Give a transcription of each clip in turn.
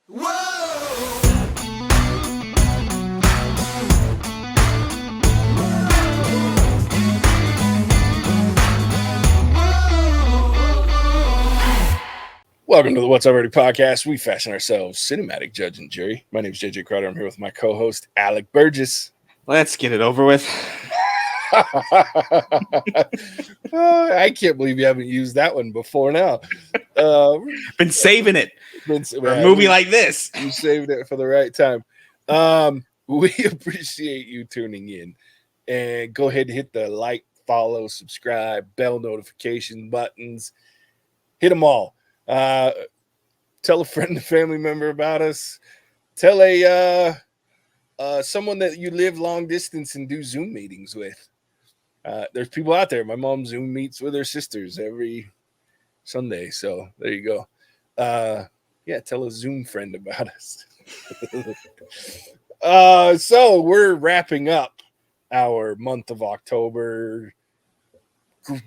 Welcome to the What's Already podcast. We fashion ourselves cinematic judge and jury. My name is JJ Crowder. I'm here with my co-host, Alec Burgess. Let's get it over with. I can't believe you haven't used that one before now. Been saving it for a movie like this. You saved it for the right time. We appreciate you tuning in. And go ahead and hit the like, follow, subscribe, bell notification buttons. Hit them all. Tell a friend and family member about us. Tell someone that you live long distance and do Zoom meetings with. There's people out there. My mom Zoom meets with her sisters every Sunday. So there you go. Tell a Zoom friend about us. So we're wrapping up our month of October.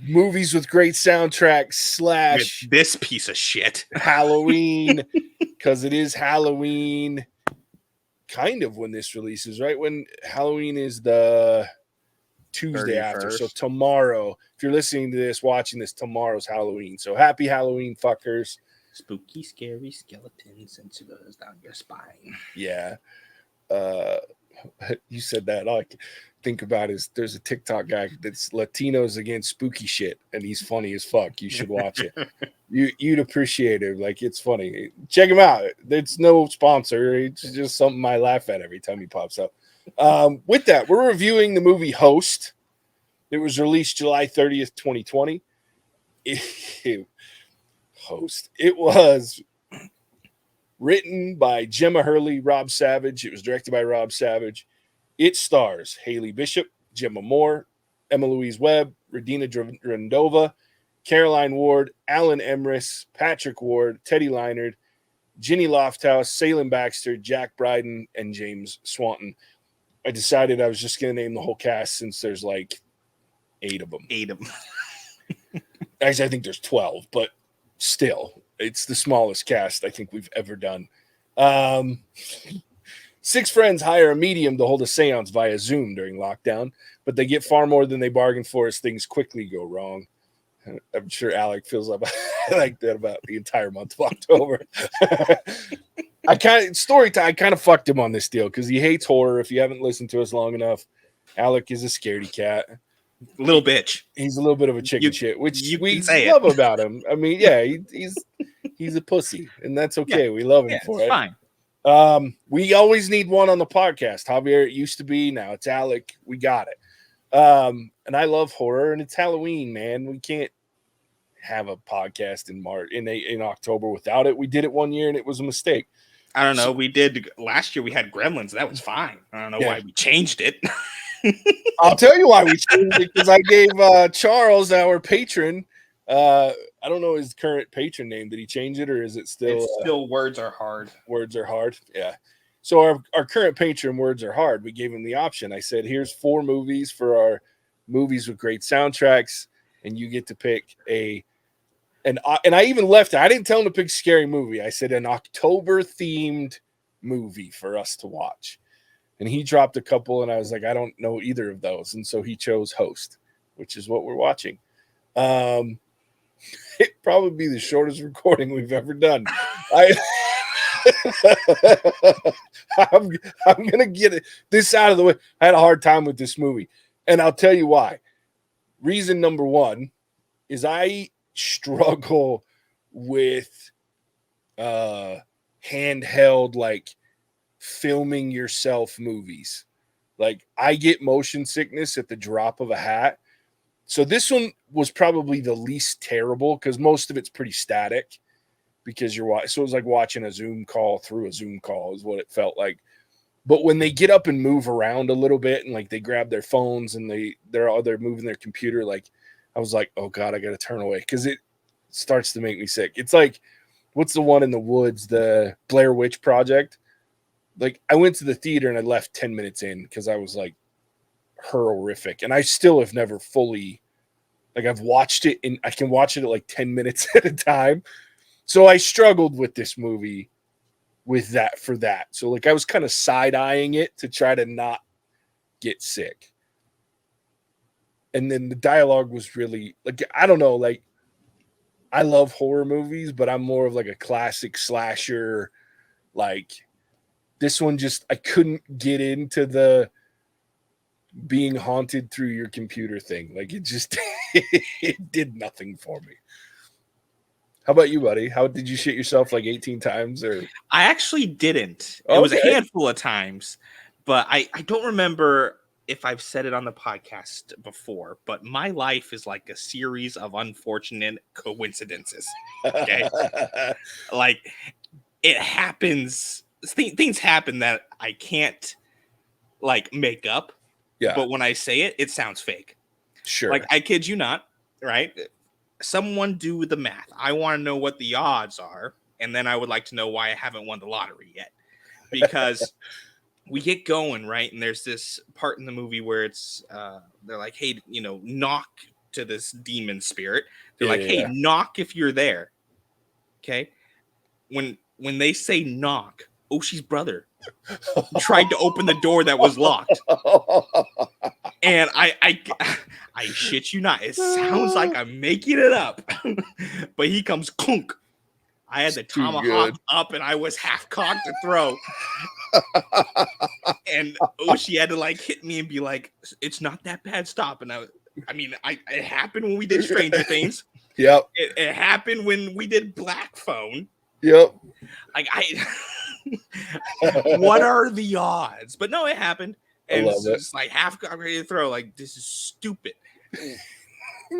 Movies with great soundtracks / With this piece of shit. Halloween, because it is Halloween kind of when this releases, right? When Halloween is the Tuesday 31st. After. So tomorrow, if you're listening to this, watching this, tomorrow's Halloween. So happy Halloween, fuckers. Spooky, scary skeletons and shivers down your spine. Yeah. You said that. All I think about is there's a TikTok guy that's Latinos against spooky shit, and he's funny as fuck. You should watch it. You'd appreciate it. Like, it's funny. Check him out. It's no sponsor. It's just something I laugh at every time he pops up. With that, we're reviewing the movie Host. It was released July 30th, 2020. Host. It was written by Gemma Hurley, Rob Savage. It was directed by Rob Savage. It stars Haley Bishop, Gemma Moore, Emma Louise Webb, Radina Drendova, Caroline Ward, Alan Emrys, Patrick Ward, Teddy Leinard, Ginny Lofthouse, Salem Baxter, Jack Bryden, and James Swanton. I decided I was just going to name the whole cast since there's like 8 of them. Actually, I think there's 12, but still, it's the smallest cast I think we've ever done. 6 friends hire a medium to hold a seance via Zoom during lockdown, but they get far more than they bargained for as things quickly go wrong. I'm sure Alec feels like that about the entire month of October. I kind of fucked him on this deal because he hates horror. If you haven't listened to us long enough, Alec is a scaredy cat. Little bitch. He's a little bit of a chicken shit, which we love about him. I mean, yeah, he's a pussy, and that's okay. Yeah, we love him for it. Fine. We always need one on the podcast. Javier, it used to be, now it's Alec. We got it. And I love horror, and it's Halloween, man. We can't have a podcast in October without it. We did it one year, and it was a mistake. I don't know. We did last year. We had Gremlins. That was fine. I don't know why we changed it. I'll tell you why we changed it, because I gave Charles, our patron, I don't know his current patron name. Did he change it, or is it still? It's still Words Are Hard. Words Are Hard. Yeah. So our current patron, Words Are Hard, we gave him the option. I said, here's 4 movies for our movies with great soundtracks, and you get to pick and I even left it. I didn't tell him to pick a scary movie. I said an October themed movie for us to watch. And he dropped a couple, and I was like, I don't know either of those. And so he chose Host, which is what we're watching. It'd probably be the shortest recording we've ever done. I'm going to get this out of the way. I had a hard time with this movie, and I'll tell you why. Reason number 1 is I struggle with handheld, like, filming yourself movies. Like, I get motion sickness at the drop of a hat. So this one was probably the least terrible because most of it's pretty static because you're watching. So it was like watching a Zoom call through a Zoom call is what it felt like. But when they get up and move around a little bit and like they grab their phones and they're moving their computer, like I was like, oh God, I got to turn away because it starts to make me sick. It's like, what's the one in the woods, the Blair Witch Project? Like, I went to the theater and I left 10 minutes in because I was like, horrific. And I still have never fully, like, I've watched it and I can watch it at like 10 minutes at a time. So I struggled with this movie with that for that. So like I was kind of side-eyeing it to try to not get sick. And then the dialogue was really like, I don't know, like I love horror movies, but I'm more of like a classic slasher. Like this one just I couldn't get into the being haunted through your computer thing. Like it just it did nothing for me. How about you, buddy? How did you shit yourself like 18 times or I actually didn't. It was a Okay. handful of times, but I don't remember if I've said it on the podcast before, but my life is like a series of unfortunate coincidences. Okay. Like it happens, things happen that I can't like make up, Yeah, but when I say it, it sounds fake. sure. Like I kid you not, right? Someone do the math. I want to know what the odds are, and then I would like to know why I haven't won the lottery yet. Because we get going, right? And there's this part in the movie where it's they're like, hey, you know, knock to this demon spirit. They're like, hey, knock if you're there. Okay. When they say knock, Oshi's brother tried to open the door that was locked. And I shit you not. It sounds like I'm making it up. But he comes clunk. I had the tomahawk up and I was half cocked to throw. And Oshi had to like hit me and be like, it's not that bad, stop. And I mean, it happened when we did Stranger Things. Yep. It happened when we did Black Phone. Yep. Like what are the odds? But no, it happened. And it's just like half got ready to throw. Like, this is stupid.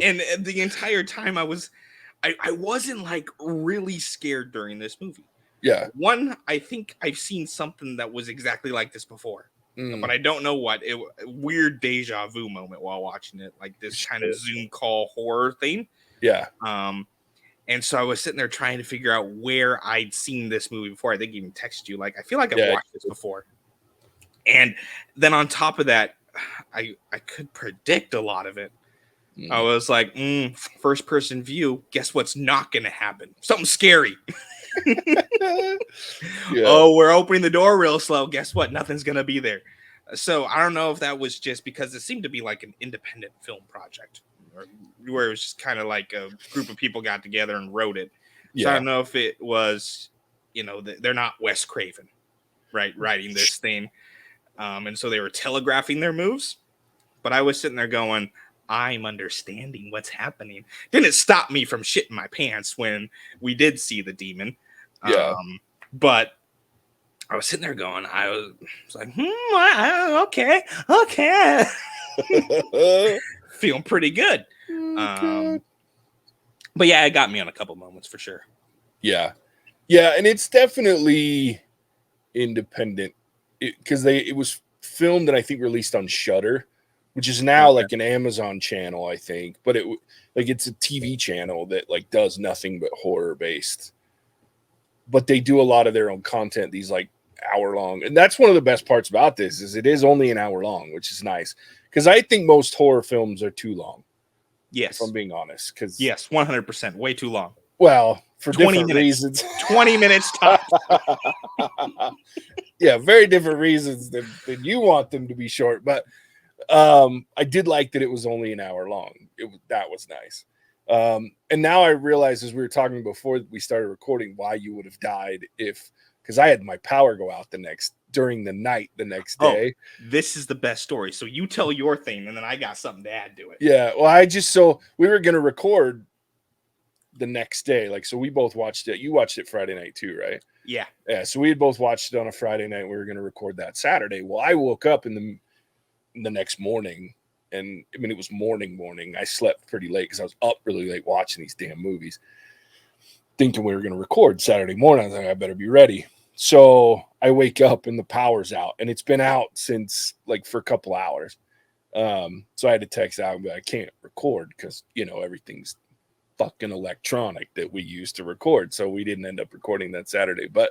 And the entire time I wasn't like really scared during this movie. Yeah. One, I think I've seen something that was exactly like this before, but I don't know what. Weird deja vu moment while watching it, like this kind of Zoom call horror thing. Yeah. And so I was sitting there trying to figure out where I'd seen this movie before. I think even texted you, like, I feel like I've watched this before. And then on top of that, I could predict a lot of it. I was like, first person view. Guess what's not going to happen? Something scary. Oh, we're opening the door real slow. Guess what? Nothing's going to be there. So I don't know if that was just because it seemed to be like an independent film project, where it was just kind of like a group of people got together and wrote it. So I don't know if it was, you know, they're not Wes Craven, right, writing this thing. And so they were telegraphing their moves. But I was sitting there going, I'm understanding what's happening. Didn't stop me from shitting my pants when we did see the demon. But I was sitting there going, I was like, okay. Feeling pretty good. But yeah, it got me on a couple moments for sure. Yeah. And it's definitely independent because it was filmed and I think released on Shudder, which is now like an Amazon channel, I think. But it's a TV channel that like does nothing but horror based. But they do a lot of their own content. These like hour long, and that's one of the best parts about this is it is only an hour long, which is nice because I think most horror films are too long. Yes, if I'm being honest. Because 100%, way too long. Well, for different reasons. 20 minutes tops. Yeah, very different reasons than you want them to be short. But I did like that it was only an hour long. That was nice. And now I realize, as we were talking before we started recording, why you would have died because I had my power go out during the night the next day. This is the best story. So you tell your thing, and then I got something to add to it. Yeah, well, so we were going to record the next day. Like, so we both watched it. You watched it Friday night too, right? Yeah. Yeah, so we had both watched it on a Friday night. We were going to record that Saturday. Well, I woke up in the next morning, and I mean, it was morning. I slept pretty late because I was up really late watching these damn movies, thinking we were going to record Saturday morning. I was like, I better be ready. So I wake up and the power's out, and it's been out since like for a couple hours. So I had to text out and be like, I can't record because, you know, everything's fucking electronic that we use to record. So we didn't end up recording that Saturday, but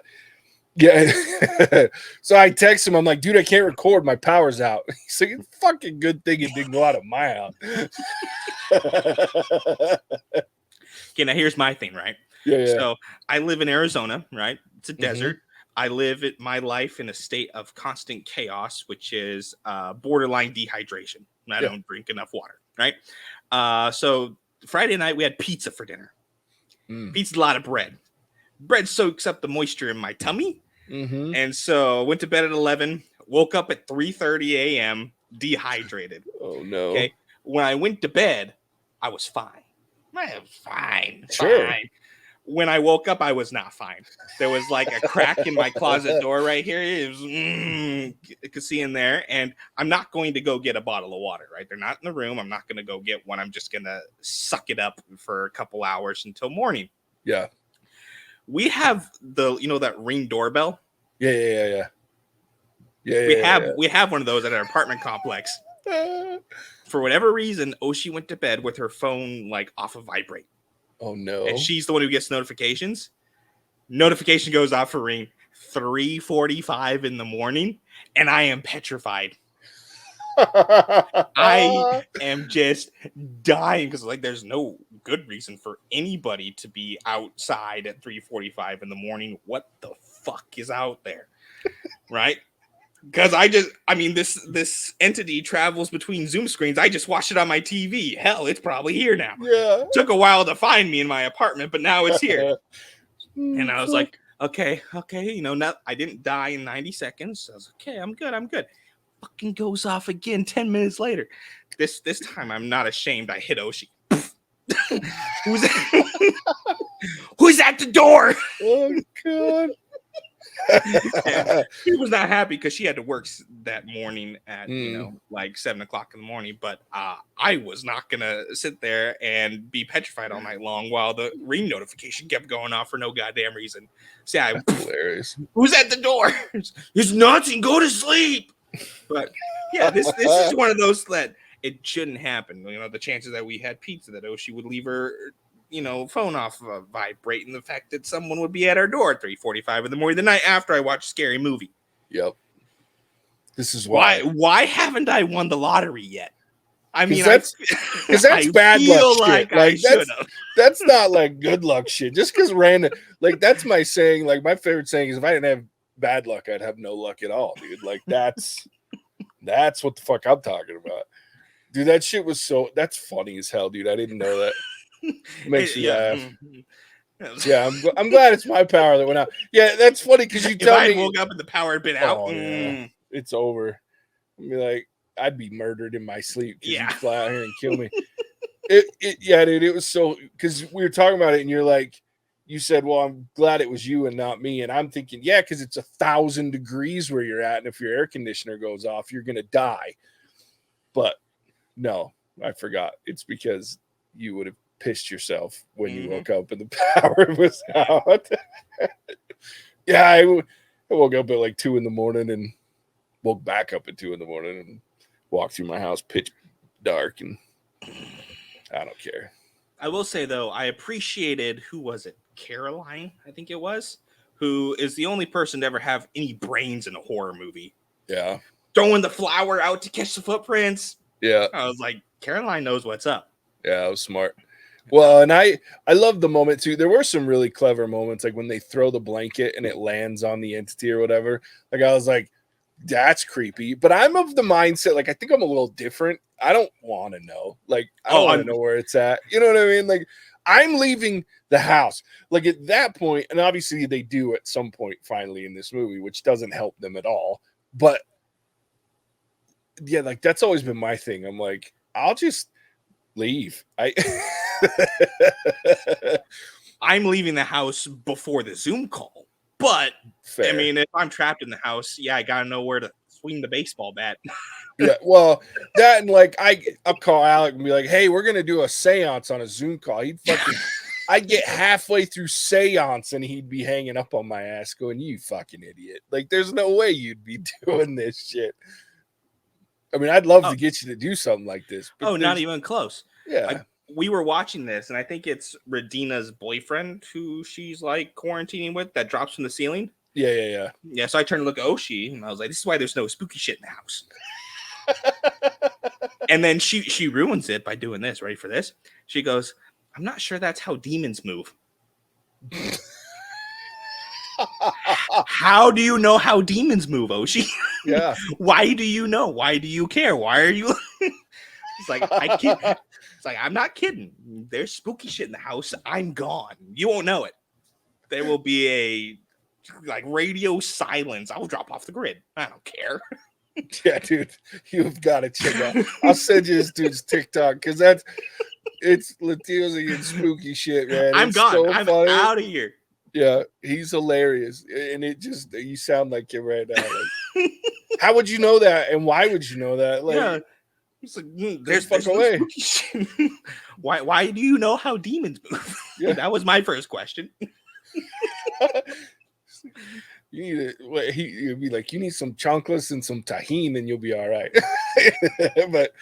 yeah. So I text him. I'm like, dude, I can't record. My power's out. He's like, it's a fucking good thing it didn't go out of my house. Okay, now here's my thing, right? Yeah. So I live in Arizona, right? It's a desert. I live my life in a state of constant chaos, which is borderline dehydration. I don't drink enough water, right? So Friday night we had pizza for dinner. Pizza's a lot of bread. Bread soaks up the moisture in my tummy, and so went to bed at 11. Woke up at 3:30 a.m. dehydrated. Oh no! Okay, when I went to bed, I was fine. I was fine. Sure. Fine. When I woke up, I was not fine. There was like a crack in my closet door right here. It was, you could see in there. And I'm not going to go get a bottle of water, right? They're not in the room. I'm not going to go get one. I'm just going to suck it up for a couple hours until morning. Yeah. We have that Ring doorbell. Yeah. We have one of those at our apartment complex. For whatever reason, Oshi went to bed with her phone like off of vibrate. Oh no! And she's the one who gets notifications. Notification goes off for Ring 3:45 in the morning, and I am petrified. I am just dying because like there's no good reason for anybody to be outside at 3:45 in the morning. What the fuck is out there, right? Because this entity travels between Zoom screens. I just watched it on my TV. Hell, it's probably here now. Yeah. Took a while to find me in my apartment, but now it's here. And I was like, okay, I didn't die in 90 seconds. I was okay, I'm good. Fucking goes off again 10 minutes later. This time I'm not ashamed. I hit Oshi. Who's at the door? Oh god. She was not happy because she had to work that morning at like 7 o'clock in the morning. But I was not gonna sit there and be petrified all night long while the Ring notification kept going off for no goddamn reason. See, Hilarious. Who's at the door? It's nothing. Go to sleep. But yeah, this is one of those that it shouldn't happen. The chances that we had pizza that Oshi would leave her phone off vibrate, and the fact that someone would be at our door at 3:45 in the morning the night after I watched a scary movie. Yep. This is why haven't I won the lottery yet? I mean, that's bad luck like shit. That's not like good luck shit. Just because random, like that's my saying. Like my favorite saying is, if I didn't have bad luck, I'd have no luck at all, dude. Like that's what the fuck I'm talking about, dude. That shit was that's funny as hell, dude. I didn't know that. Makes you laugh. Yeah, I'm glad it's my power that went out. Yeah, that's funny because you tell me. If I woke up and the power had been out, yeah, it's over. I'd be like, I'd be murdered in my sleep. You'd fly out here and kill me. Yeah, dude. It was so because we were talking about it, and you're like, you said, "Well, I'm glad it was you and not me." And I'm thinking, yeah, because it's 1,000 degrees where you're at, and if your air conditioner goes off, you're gonna die. But no, I forgot. It's because you would have pissed yourself when you woke up and the power was out. Yeah, I woke up at like 2 a.m. and woke back up at 2 a.m. and walked through my house pitch dark, and I don't care. I will say though, I appreciated, who was it? Caroline, I think it was, who is the only person to ever have any brains in a horror movie. Yeah. Throwing the flower out to catch the footprints. Yeah. I was like, Caroline knows what's up. Yeah, it was smart. Well, and I love the moment too. There were some really clever moments, like when they throw the blanket and it lands on the entity or whatever. Like I was like, that's creepy. But I'm of the mindset, like I think I'm a little different. I don't want to know. Like I don't want to know where it's at. You know what I mean? Like I'm leaving the house. Like at that point, and obviously they do at some point finally in this movie, which doesn't help them at all. But yeah, like that's always been my thing. I'm like, I'll just leave. I'm leaving the house before the Zoom call. But fair. I mean, if I'm trapped in the house, yeah, I gotta know where to swing the baseball bat. Yeah, well, that and like I'll call Alec and be like, "Hey, we're gonna do a seance on a Zoom call." I'd get halfway through seance and he'd be hanging up on my ass, going, "You fucking idiot! Like, there's no way you'd be doing this shit." I mean, I'd love to get you to do something like this. But not even close. Yeah. We were watching this, and I think it's Radina's boyfriend who she's like quarantining with that drops from the ceiling. Yeah. Yeah, so I turned to look at Oshi, and I was like, this is why there's no spooky shit in the house. And then she ruins it by doing this. Ready for this? She goes, I'm not sure that's how demons move. How do you know how demons move, Oshi? Yeah. Why do you know? Why do you care? Why are you? It's like I kid. It's like I'm not kidding. There's spooky shit in the house. I'm gone. You won't know it. There will be a like radio silence. I'll drop off the grid. I don't care. Yeah, dude, you've got to check out. I'll send you this dude's TikTok because it's Latino's against spooky shit, man. I'm It's gone. so I'm funny. out of here. Yeah, he's hilarious, and it just you sound like him right now. Like, how would you know that, and why would you know that? Like, Yeah. It's like, there's no away. spooky shit. Why do you know how demons move? Yeah. That was my first question. You need it. He'd be like, you need some chanclas and some tahine, and you'll be all right. But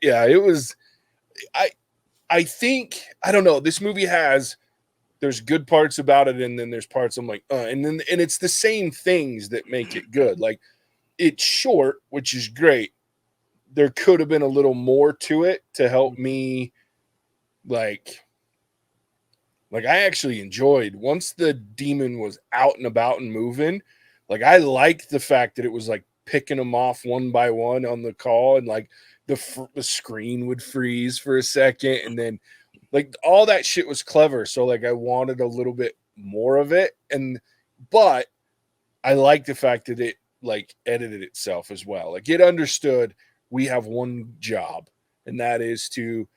yeah, it was. I think I don't know. This movie there's good parts about it, and then there's parts I'm like, and it's the same things that make it good. Like it's short, which is great. There could have been a little more to it to help me, like I actually enjoyed once the demon was out and about and moving. Like I liked the fact that it was like picking them off one by one on the call, and like the screen would freeze for a second, and then like all that shit was clever. So like I wanted a little bit more of it, but I like the fact that it like edited itself as well. Like it understood we have one job, and that is to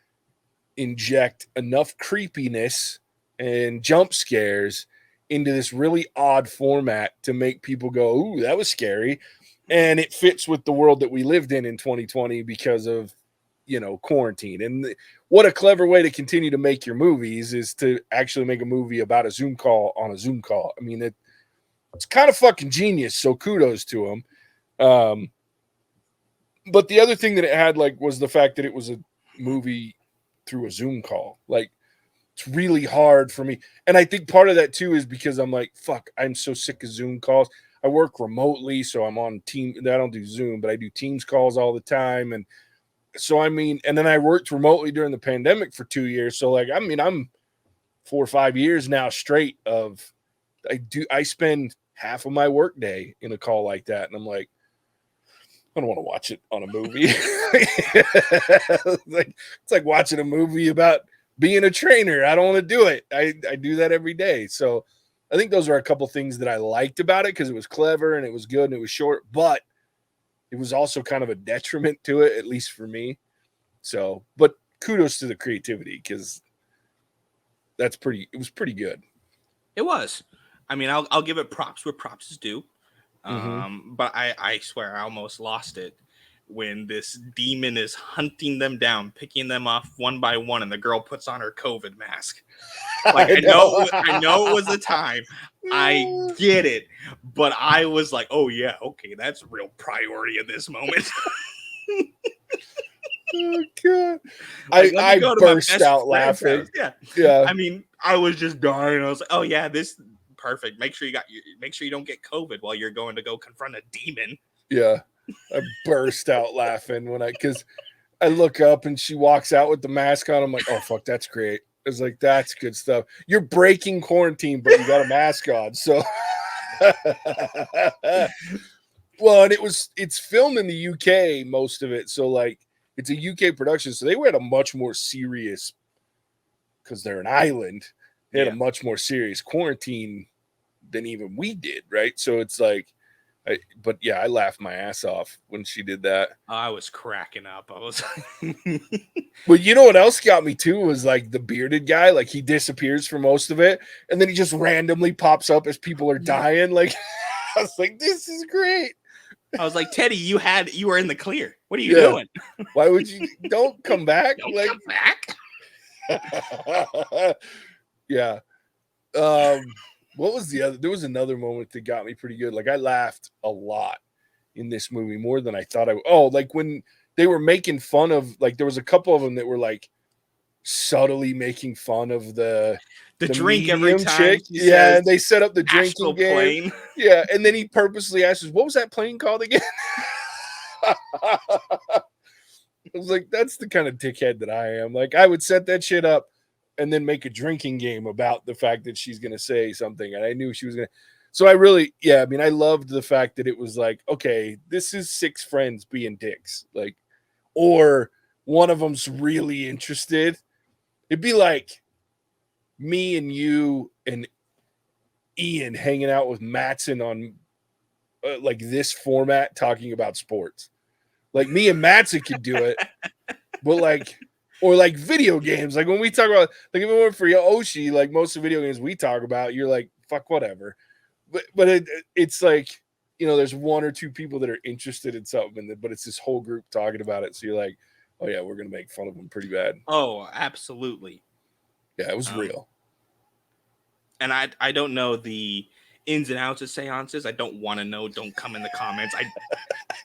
inject enough creepiness and jump scares into this really odd format to make people go, ooh, that was scary. And it fits with the world that we lived in 2020 because of, quarantine. And what a clever way to continue to make your movies is to actually make a movie about a Zoom call on a Zoom call. I mean, it's kind of fucking genius. So kudos to them. But the other thing that it had was the fact that it was a movie through a Zoom call. Like, it's really hard for me. And I think part of that too is because I'm like, fuck, I'm so sick of Zoom calls. I work remotely, so I'm on team. I don't do Zoom, but I do Teams calls all the time. And so, and then I worked remotely during the pandemic for 2 years. So I'm 4 or 5 years now straight I spend half of my work day in a call like that. And I'm like, I don't want to watch it on a movie. It's like watching a movie about being a trainer. I don't want to do it. I do that every day. So I think those are a couple things that I liked about it because it was clever and it was good and it was short, but it was also kind of a detriment to it, at least for me. So, but kudos to the creativity because it was pretty good. It was. I mean, I'll give it props where props is due. But I swear I almost lost it when this demon is hunting them down, picking them off one by one, and the girl puts on her COVID mask. Like I know it was a time. I get it, but I was like, oh yeah, okay, that's a real priority in this moment. Oh god! I burst out laughing. Yeah. I mean, I was just dying. I was like, oh yeah, this perfect. Make sure you don't get COVID while you're going to go confront a demon. Yeah, I burst out laughing because I look up and she walks out with the mask on. I'm like, oh fuck, that's great. It's like that's good stuff. You're breaking quarantine, but you got a mask on. So, well, and it's filmed in the UK, most of it. So it's a UK production. So they had a much more serious, because they're an island. They had a much more serious quarantine than even we did, right? So it's like, but yeah, I laughed my ass off when she did that. I was cracking up. I was. But you know what else got me too was like the bearded guy. Like he disappears for most of it, and then he just randomly pops up as people are dying. Like I was like, this is great. I was like, Teddy, you were in the clear. What are you doing? Why would you? Don't come back. Don't come back. Yeah. What was the other? There was another moment that got me pretty good. Like I laughed a lot in this movie, more than I thought I would. Oh, like when they were making fun of, like there was a couple of them that were like subtly making fun of the drink every time. Chick. Yeah, and they set up the drinking game. Plane. Yeah, and then he purposely asks, "What was that plane called again?" I was like, "That's the kind of dickhead that I am." Like, I would set that shit up and then make a drinking game about the fact that she's going to say something, and I knew she was going to. So I really, yeah, I mean, I loved the fact that it was like, okay, this is 6 friends being dicks, like, or one of them's really interested. It'd be like me and you and Ian hanging out with Matson on like this format talking about sports. Like me and Matson could do it, but like, or like video games. Like when we talk about, like if it weren't for Oshi, like most of the video games we talk about, you're like, fuck whatever. But it's like, you know, there's 1 or 2 people that are interested in something, but it's this whole group talking about it. So you're like, oh yeah, we're gonna make fun of them pretty bad. Oh, absolutely. Yeah, it was real. And I don't know the ins and outs of seances. I don't want to know. Don't come in the comments.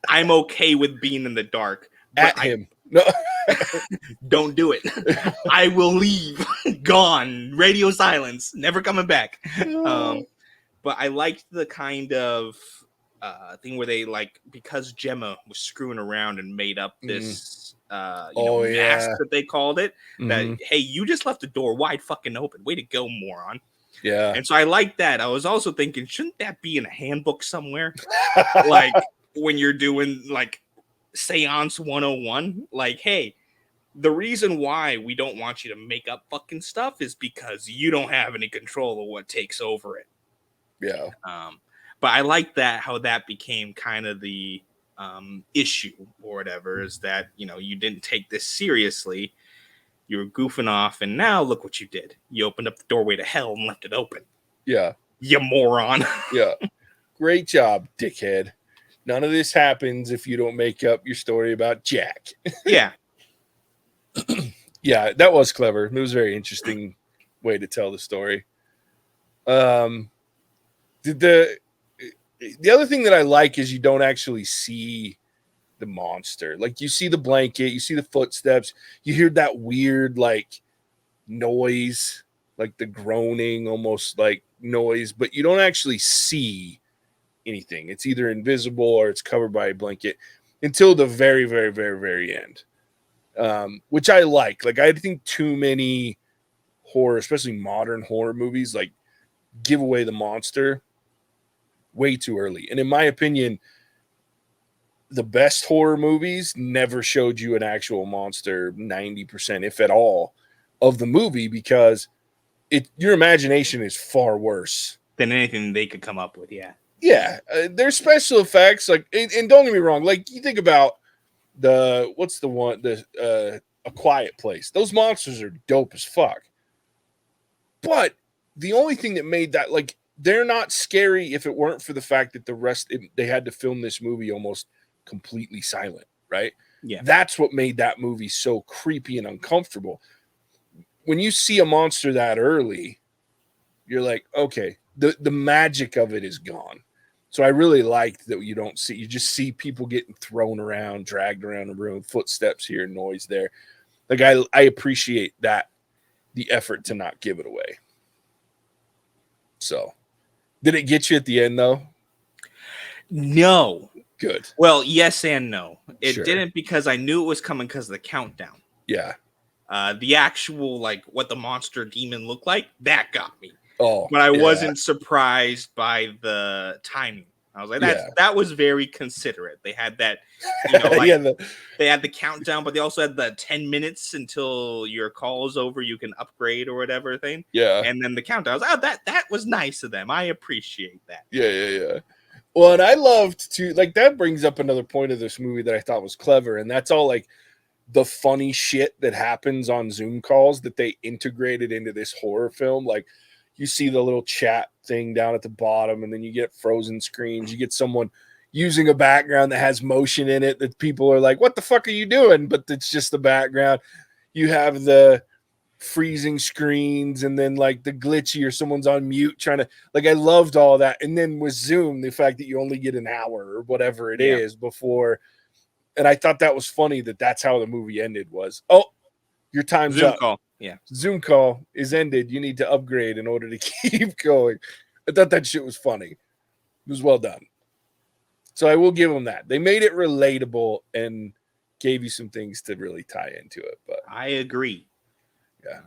I'm okay with being in the dark. But At him. No. Don't do it. I will leave. Gone. Radio silence. Never coming back. But I liked the kind of thing where they like, because Gemma was screwing around and made up this mask that they called it. That hey, you just left the door wide fucking open. Way to go, moron. Yeah. And so I like that. I was also thinking, shouldn't that be in a handbook somewhere? Like when you're doing like Seance 101, like, hey, the reason why we don't want you to make up fucking stuff is because you don't have any control of what takes over it. Yeah. But I like that, how that became kind of the issue or whatever, is that, you know, you didn't take this seriously. You were goofing off, and now look what you did. You opened up the doorway to hell and left it open. Yeah. You moron. Yeah. Great job, dickhead. None of this happens if you don't make up your story about Jack. Yeah. Yeah, that was clever. It was a very interesting way to tell the story. The other thing that I like is you don't actually see the monster. Like you see the blanket, you see the footsteps, you hear that weird like noise, like the groaning almost like noise, but you don't actually see anything. It's either invisible or it's covered by a blanket until the very, very, very, very end. Which I like. Like I think too many horror, especially modern horror movies, like give away the monster way too early. And in my opinion, the best horror movies never showed you an actual monster 90%, if at all, of the movie, because your imagination is far worse than anything they could come up with. Yeah. Yeah. There's special effects. Like, and don't get me wrong, like you think about A Quiet Place. Those monsters are dope as fuck. But the only thing that made that, like, they're not scary if it weren't for the fact that they had to film this movie almost completely silent, right? Yeah. That's what made that movie so creepy and uncomfortable. When you see a monster that early, you're like, okay, the magic of it is gone. So I really liked that you just see people getting thrown around, dragged around the room, footsteps here, noise there. Like I appreciate that, the effort to not give it away. So did it get you at the end though? No. Good. Well, yes and no. It Sure. didn't, because I knew it was coming because of the countdown. Yeah. The actual, like, what the monster demon looked like, that got me. Oh, but I wasn't surprised by the timing. I was like, that was very considerate. They had that, you know, like they had the countdown, but they also had the 10 minutes until your call is over, you can upgrade or whatever thing. Yeah. And then the countdown. I was like, oh, that was nice of them. I appreciate that. Yeah. Well, and I loved to, like, that brings up another point of this movie that I thought was clever, and that's all like the funny shit that happens on Zoom calls that they integrated into this horror film. Like, you see the little chat thing down at the bottom, and then you get frozen screens. You get someone using a background that has motion in it that people are like, what the fuck are you doing? But it's just the background. You have the freezing screens, and then like the glitchy or someone's on mute trying to, like, I loved all that. And then with Zoom, the fact that you only get an hour or whatever it is before. And I thought that was funny that that's how the movie ended was, oh, your time's Zoom up. Call. Yeah. Zoom call is ended. You need to upgrade in order to keep going. I thought that shit was funny. It was well done. So I will give them that. They made it relatable and gave you some things to really tie into it. But I agree. Yeah.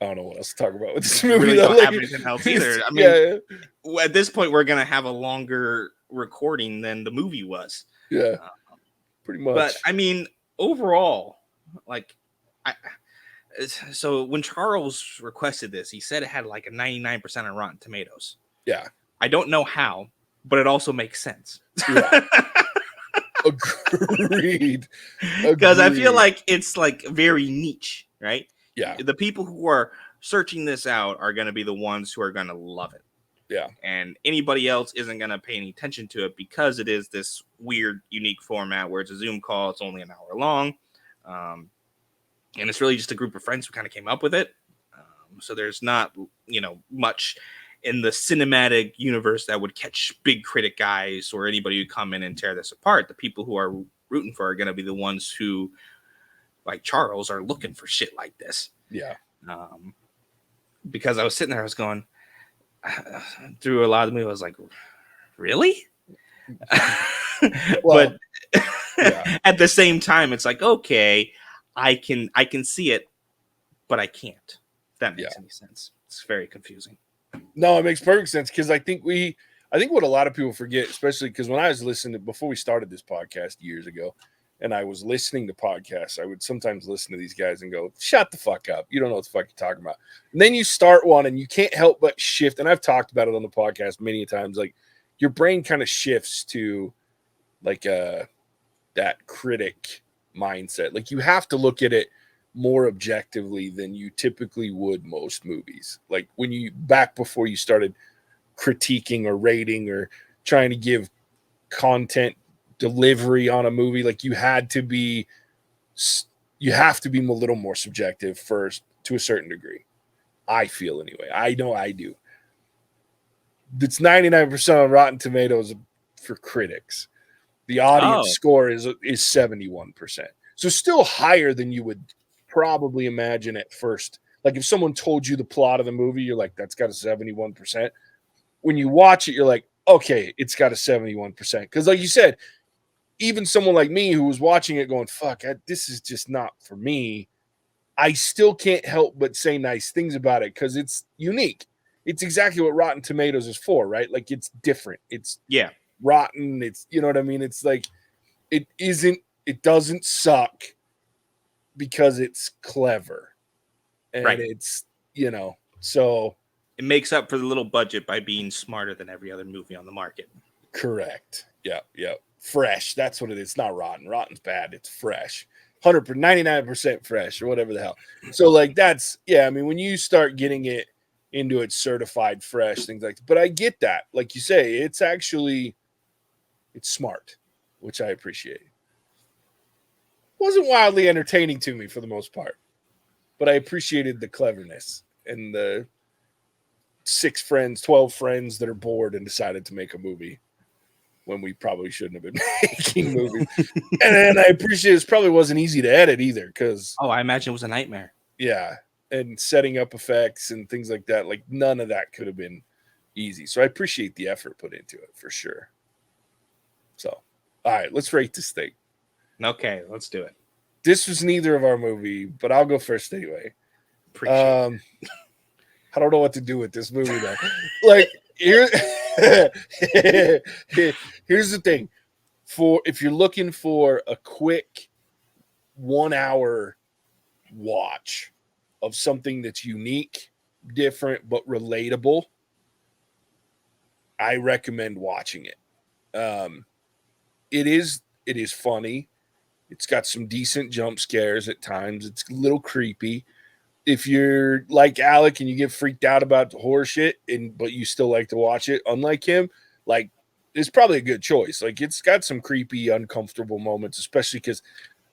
I don't know what else to talk about with this We movie. really Though. don't Like, have anything else either. I yeah, mean, at this point, we're gonna have a longer recording than the movie was. yeah, Uh, pretty but much. I mean, overall, like, I so when Charles requested this, he said it had like a 99% on Rotten Tomatoes. Yeah, I don't know how, but it also makes sense. yeah. Agreed. Because I feel Agreed. like it's like very niche, right? Yeah, The people who are searching this out are going to be the ones who are going to love it. yeah, And anybody else isn't going to pay any attention to it because it is this weird, unique format where it's a Zoom call. It's only an hour long. And it's really just a group of friends who kind of came up with it. So there's not, much in the cinematic universe that would catch big critic guys or anybody who come in and tear this apart. The people who are rooting for are going to be the ones who, like Charles, are looking for shit like this. yeah. Because I was sitting there, I was going through a lot of the movie. I was like, really? Well, But yeah. at the same time, it's like, okay, I can see it, but I can't. If that makes any sense. It's very confusing. No, it makes perfect sense because I think what a lot of people forget, especially because when I was listening before we started this podcast years ago, and I was listening to podcasts, I would sometimes listen to these guys and go, "Shut the fuck up! You don't know what the fuck you're talking about." And then you start one, and you can't help but shift. And I've talked about it on the podcast many times. Like your brain kind of shifts to like that critic mindset. Like you have to look at it more objectively than you typically would most movies. Like when you back before you started critiquing or rating or trying to give content delivery on a movie, like you have to be a little more subjective first to a certain degree. I feel anyway. I know I do. It's 99% on Rotten Tomatoes for critics. The audience score is 71%. So still higher than you would probably imagine at first. Like if someone told you the plot of the movie, you're like, that's got a 71%. When you watch it, you're like, okay, it's got a 71%. Because like you said, even someone like me who was watching it going, fuck, this is just not for me. I still can't help but say nice things about it because it's unique. It's exactly what Rotten Tomatoes is for, right? Like it's different. It's rotten. It's, you know what I mean? It's like, it doesn't suck because it's clever. And it's, so. It makes up for the little budget by being smarter than every other movie on the market. Correct. Yeah. Fresh. That's what it is. It's not rotten. Rotten's bad. It's fresh. 99% fresh or whatever the hell. So like that's, I mean, when you start getting it into its certified fresh, things like that. But I get that. Like you say, it's smart, which I appreciate. Wasn't wildly entertaining to me for the most part, but I appreciated the cleverness and the 12 friends that are bored and decided to make a movie when we probably shouldn't have been making movies. And I appreciate it probably wasn't easy to edit either because I imagine it was a nightmare. Yeah. And setting up effects and things like that, like none of that could have been easy. So I appreciate the effort put into it for sure. So, all right, let's rate this thing. Okay, let's do it. This was neither of our movie, but I'll go first anyway. Appreciate it. I don't know what to do with this movie though. Like here's the thing. If you're looking for a quick 1 hour watch of something that's unique, different, but relatable, I recommend watching it. It is funny. It's got some decent jump scares at times. It's a little creepy. If you're like Alec and you get freaked out about horror shit, but you still like to watch it, unlike him, like it's probably a good choice. Like it's got some creepy, uncomfortable moments, especially because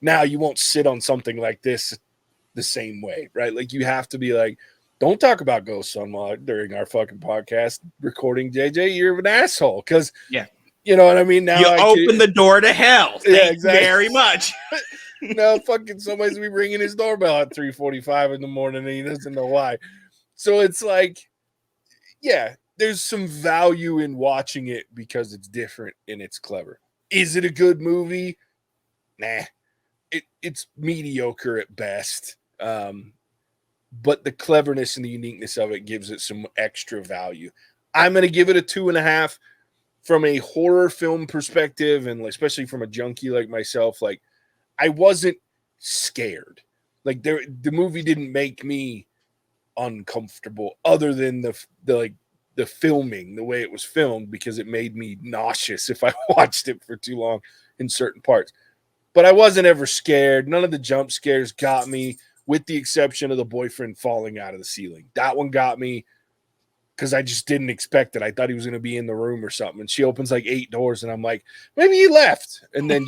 now you won't sit on something like this the same way, right? Like you have to be like, don't talk about ghosts during our fucking podcast recording, JJ. You're an asshole because you know what I mean. Now you open the door to hell. Thank you very much. No, fucking somebody's be ringing his doorbell at 3:45 in the morning and he doesn't know why. So it's like, there's some value in watching it because it's different and it's clever. Is it a good movie? Nah. It's mediocre at best. but the cleverness and the uniqueness of it gives it some extra value. I'm going to give it a 2.5 from a horror film perspective, and especially from a junkie like myself. Like, I wasn't scared. Like, the movie didn't make me uncomfortable, other than the filming, the way it was filmed, because it made me nauseous if I watched it for too long in certain parts. But I wasn't ever scared. None of the jump scares got me, with the exception of the boyfriend falling out of the ceiling. That one got me because I just didn't expect it. I thought he was going to be in the room or something. And she opens like 8 doors, and I'm like, maybe he left. And then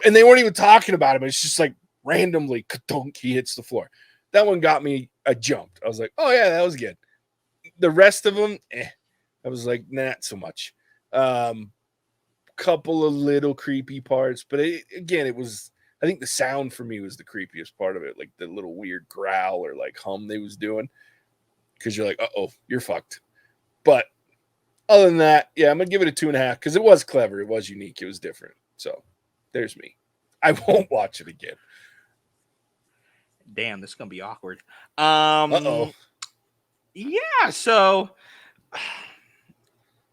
and they weren't even talking about him. It's just like randomly, ka-dunk, he hits the floor. That one got me. I jumped. I was like, oh yeah, that was good. The rest of them, I was like, not so much. Couple of little creepy parts, but it was, I think the sound for me was the creepiest part of it, like the little weird growl or like hum they was doing, because you're like, uh-oh, you're fucked. But other than that, yeah, I'm gonna give it a 2.5 because it was clever, it was unique, it was different. So there's me. I won't watch it again. Damn, this is gonna be awkward. Uh-oh. Yeah, so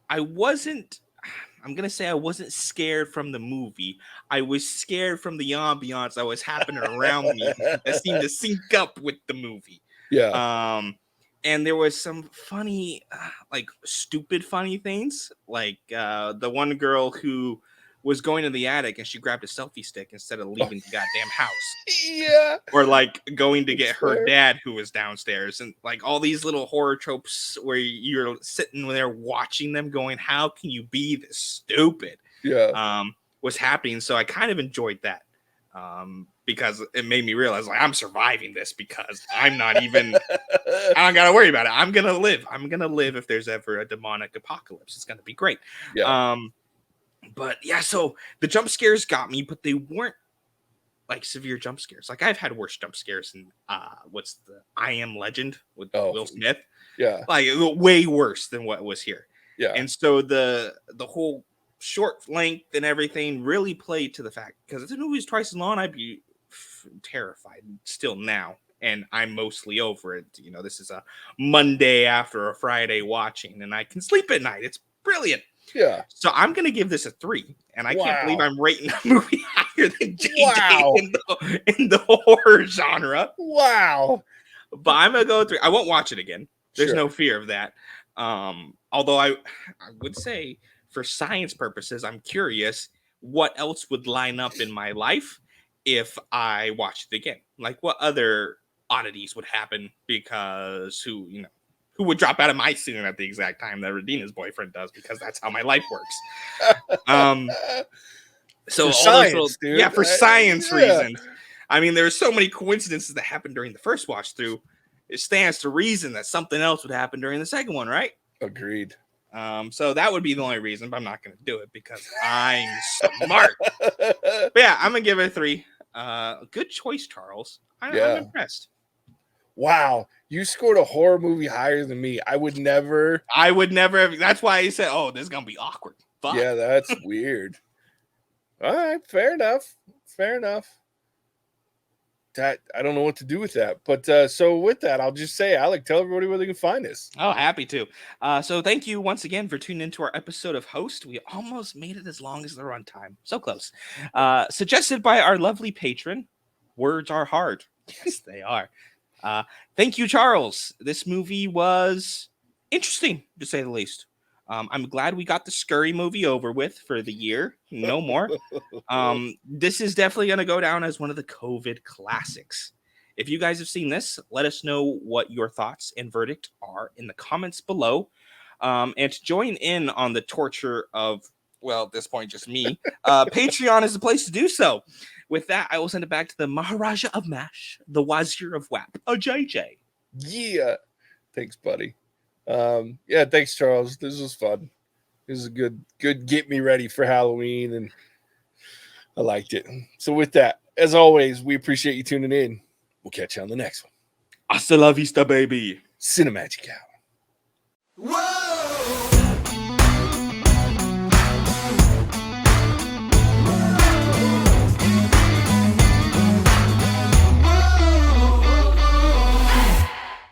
I'm gonna say I wasn't scared from the movie. I was scared from the ambiance that was happening around me that seemed to sync up with the movie. Yeah. And there was some funny, like stupid funny things, like the one girl who was going to the attic and she grabbed a selfie stick instead of leaving the goddamn house. Yeah. Or like going to get her dad who was downstairs, and like all these little horror tropes where you're sitting there watching them going, how can you be this stupid? Yeah. Was happening. So I kind of enjoyed that. Because it made me realize, like, I'm surviving this because I'm not even, I don't got to worry about it. I'm going to live. I'm going to live if there's ever a demonic apocalypse. It's going to be great. Yeah. But yeah, so the jump scares got me, but they weren't like severe jump scares. Like, I've had worse jump scares in what's the I Am Legend with Will Smith. Yeah. Like way worse than what was here. Yeah. And so the whole short length and everything really played to the fact, because if the movie was twice as long, I'd be terrified still now. And I'm mostly over it. You know, this is a Monday after a Friday watching, and I can sleep at night. It's brilliant. Yeah. So I'm going to give this a 3. And I can't believe I'm rating a movie higher than JJ in the horror genre. Wow. But I'm going to go 3. I won't watch it again. There's no fear of that. Although I would say, for science purposes, I'm curious what else would line up in my life if I watched it again. Like, what other oddities would happen, because who would drop out of my scene at the exact time that Radina's boyfriend does, because that's how my life works. So for science, for science reasons. I mean, there's so many coincidences that happened during the first watch through. It stands to reason that something else would happen during the second one, right? Agreed. So that would be the only reason, but I'm not going to do it because I'm smart. But yeah, I'm going to give it a 3. Good choice, Charles. I'm impressed. Wow. You scored a horror movie higher than me. I would never. That's why I said, oh, this is going to be awkward. Fuck. Yeah, that's weird. All right. Fair enough. That I don't know what to do with that. But so with that, I'll just say, Alec, tell everybody where they can find us. Oh, happy to. So thank you once again for tuning into our episode of Host. We almost made it as long as the runtime. So close. Suggested by our lovely patron. Words are hard. Yes, they are. Thank you, Charles. This movie was interesting, to say the least. I'm glad we got the Scurry movie over with for the year. No more. This is definitely going to go down as one of the COVID classics. If you guys have seen this, let us know what your thoughts and verdict are in the comments below. And to join in on the torture of, well, at this point, just me, Patreon is the place to do so. With that, I will send it back to the Maharaja of MASH, the Wazir of WAP, JJ. Yeah. Thanks, buddy. Yeah, thanks, Charles. This was fun. This is a good get me ready for Halloween, and I liked it. So with that, as always, we appreciate you tuning in. We'll catch you on the next one. Hasta la vista, baby. Cinemagic out. Whoa!